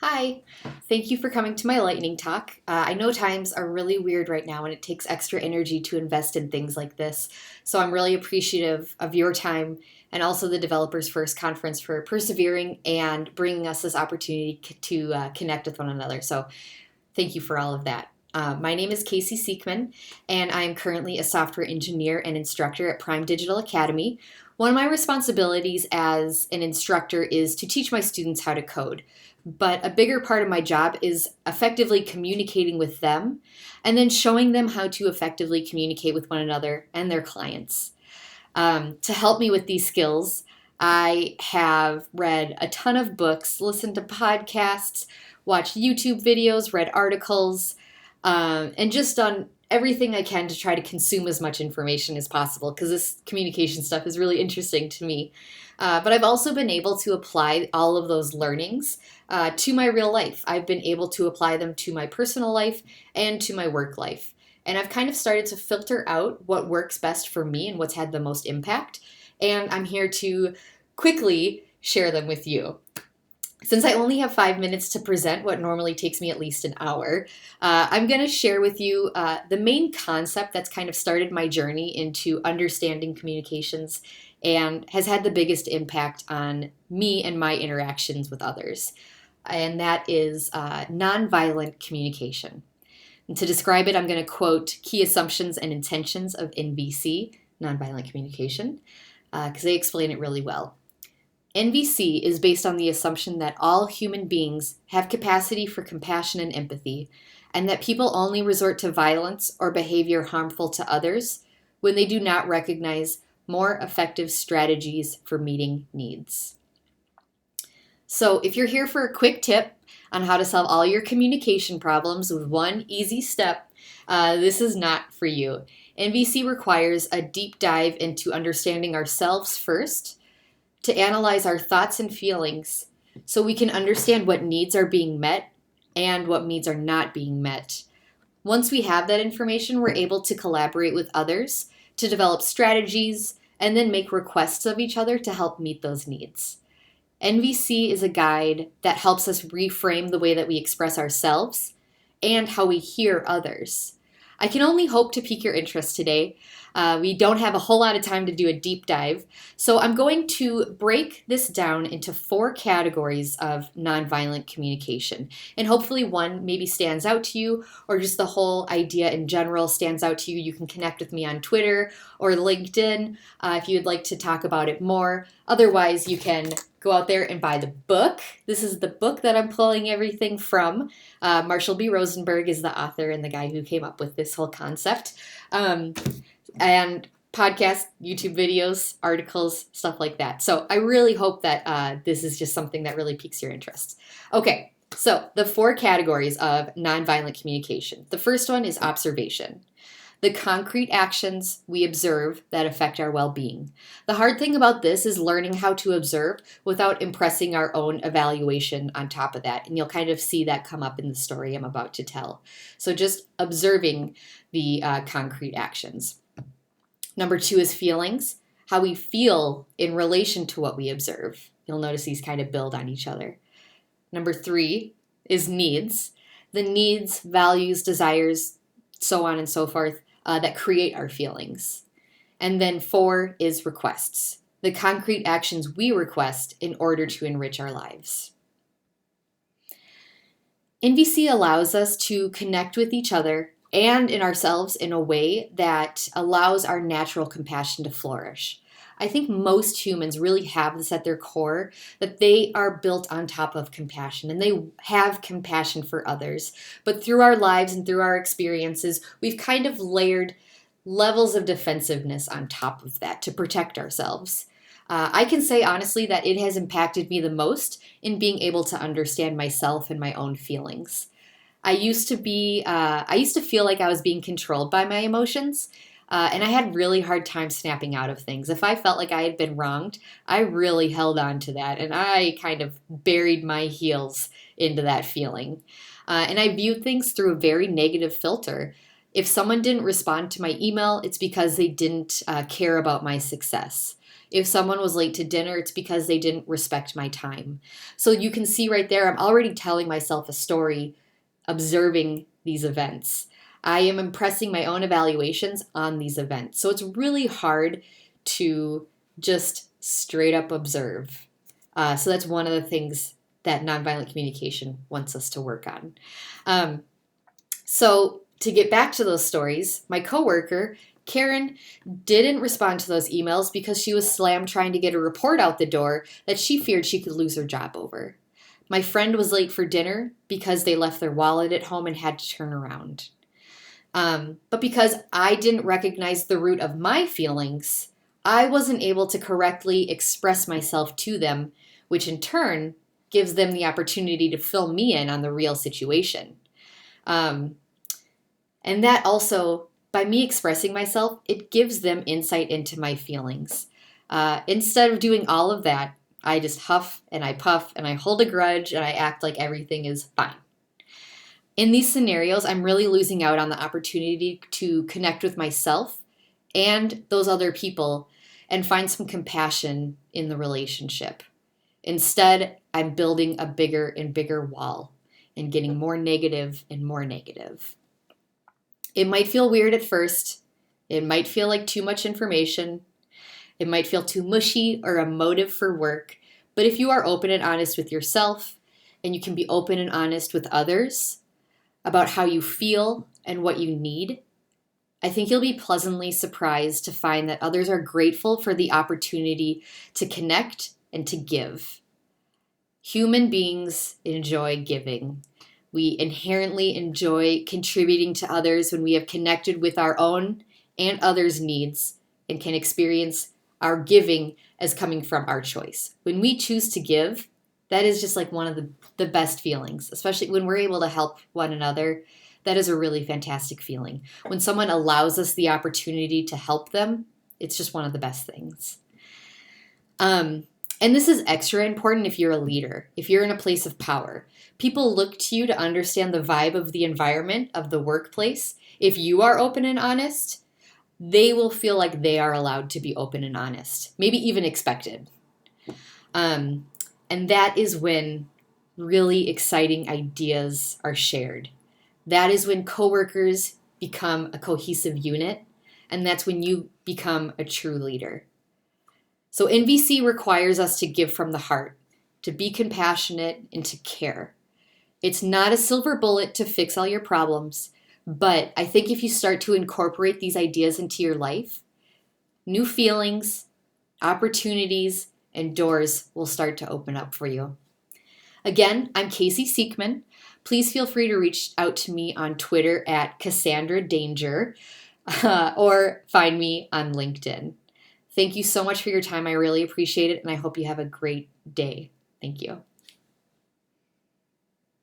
Hi, thank you for coming to my lightning talk. I know times are really weird right now and it takes extra energy to invest in things like this. So I'm really appreciative of your time and also the Developers First Conference for persevering and bringing us this opportunity to connect with one another. So thank you for all of that. My name is Casie Siekman, and I am currently a software engineer and instructor at Prime Digital Academy. One of my responsibilities as an instructor is to teach my students how to code. But a bigger part of my job is effectively communicating with them and then showing them how to effectively communicate with one another and their clients. To help me with these skills, I have read a ton of books, listened to podcasts, watched YouTube videos, read articles, and just done everything I can to try to consume as much information as possible because this communication stuff is really interesting to me. But I've also been able to apply all of those learnings to my real life. I've been able to apply them to my personal life and to my work life. And I've kind of started to filter out what works best for me and what's had the most impact. And I'm here to quickly share them with you. Since I only have 5 minutes to present what normally takes me at least an hour, I'm going to share with you the main concept that's kind of started my journey into understanding communications and has had the biggest impact on me and my interactions with others. And that is nonviolent communication. And to describe it, I'm going to quote Key Assumptions and Intentions of NVC, Nonviolent Communication, because they explain it really well. NVC is based on the assumption that all human beings have capacity for compassion and empathy, and that people only resort to violence or behavior harmful to others when they do not recognize more effective strategies for meeting needs. So if you're here for a quick tip on how to solve all your communication problems with one easy step, this is not for you. NVC requires a deep dive into understanding ourselves first, to analyze our thoughts and feelings so we can understand what needs are being met and what needs are not being met. Once we have that information, we're able to collaborate with others to develop strategies and then make requests of each other to help meet those needs. NVC is a guide that helps us reframe the way that we express ourselves and how we hear others. I can only hope to pique your interest today. We don't have a whole lot of time to do a deep dive, so I'm going to break this down into 4 categories of nonviolent communication. And hopefully one maybe stands out to you, or just the whole idea in general stands out to you. You can connect with me on Twitter or LinkedIn if you'd like to talk about it more. Otherwise, you can go out there and buy the book. This is the book that I'm pulling everything from. Marshall B. Rosenberg is the author and the guy who came up with this whole concept. And podcasts, YouTube videos, articles, stuff like that. So I really hope that this is just something that really piques your interest. Okay, so the 4 categories of nonviolent communication. The first one is observation. The concrete actions we observe that affect our well-being. The hard thing about this is learning how to observe without impressing our own evaluation on top of that. And you'll kind of see that come up in the story I'm about to tell. So just observing the concrete actions. Number 2 is feelings, how we feel in relation to what we observe. You'll notice these kind of build on each other. Number 3 is needs, the needs, values, desires, so on and so forth, that create our feelings. And then 4 is requests, the concrete actions we request in order to enrich our lives. NVC allows us to connect with each other and in ourselves in a way that allows our natural compassion to flourish. I think most humans really have this at their core, that they are built on top of compassion and they have compassion for others. But through our lives and through our experiences, we've kind of layered levels of defensiveness on top of that to protect ourselves. I can say honestly that it has impacted me the most in being able to understand myself and my own feelings. I used to feel like I was being controlled by my emotions. And I had really hard time snapping out of things. If I felt like I had been wronged, I really held on to that. And I kind of buried my heels into that feeling. And I viewed things through a very negative filter. If someone didn't respond to my email, it's because they didn't care about my success. If someone was late to dinner, it's because they didn't respect my time. So you can see right there, I'm already telling myself a story, observing these events. I am impressing my own evaluations on these events. So it's really hard to just straight up observe. So that's one of the things that nonviolent communication wants us to work on. So to get back to those stories, my coworker, Karen, didn't respond to those emails because she was slammed trying to get a report out the door that she feared she could lose her job over. My friend was late for dinner because they left their wallet at home and had to turn around. But because I didn't recognize the root of my feelings, I wasn't able to correctly express myself to them, which in turn gives them the opportunity to fill me in on the real situation. And that also, by me expressing myself, it gives them insight into my feelings. Instead of doing all of that, I just huff and I puff and I hold a grudge and I act like everything is fine. In these scenarios, I'm really losing out on the opportunity to connect with myself and those other people and find some compassion in the relationship. Instead, I'm building a bigger and bigger wall and getting more negative and more negative. It might feel weird at first. It might feel like too much information. It might feel too mushy or emotive for work. But if you are open and honest with yourself, and you can be open and honest with others about how you feel and what you need, I think you'll be pleasantly surprised to find that others are grateful for the opportunity to connect and to give. Human beings enjoy giving. We inherently enjoy contributing to others when we have connected with our own and others' needs and can experience our giving as coming from our choice. When we choose to give, that is just like one of the best feelings, especially when we're able to help one another. That is a really fantastic feeling. When someone allows us the opportunity to help them, it's just one of the best things. And this is extra important if you're a leader, if you're in a place of power. People look to you to understand the vibe of the environment, of the workplace. If you are open and honest, they will feel like they are allowed to be open and honest, maybe even expected. And that is when really exciting ideas are shared. That is when coworkers become a cohesive unit, and that's when you become a true leader. So NVC requires us to give from the heart, to be compassionate, and to care. It's not a silver bullet to fix all your problems, but I think if you start to incorporate these ideas into your life, new feelings, opportunities, and doors will start to open up for you. Again, I'm Casie Siekman. Please feel free to reach out to me on Twitter at Cassandra Danger or find me on LinkedIn. Thank you so much for your time. I really appreciate it, and I hope you have a great day. Thank you.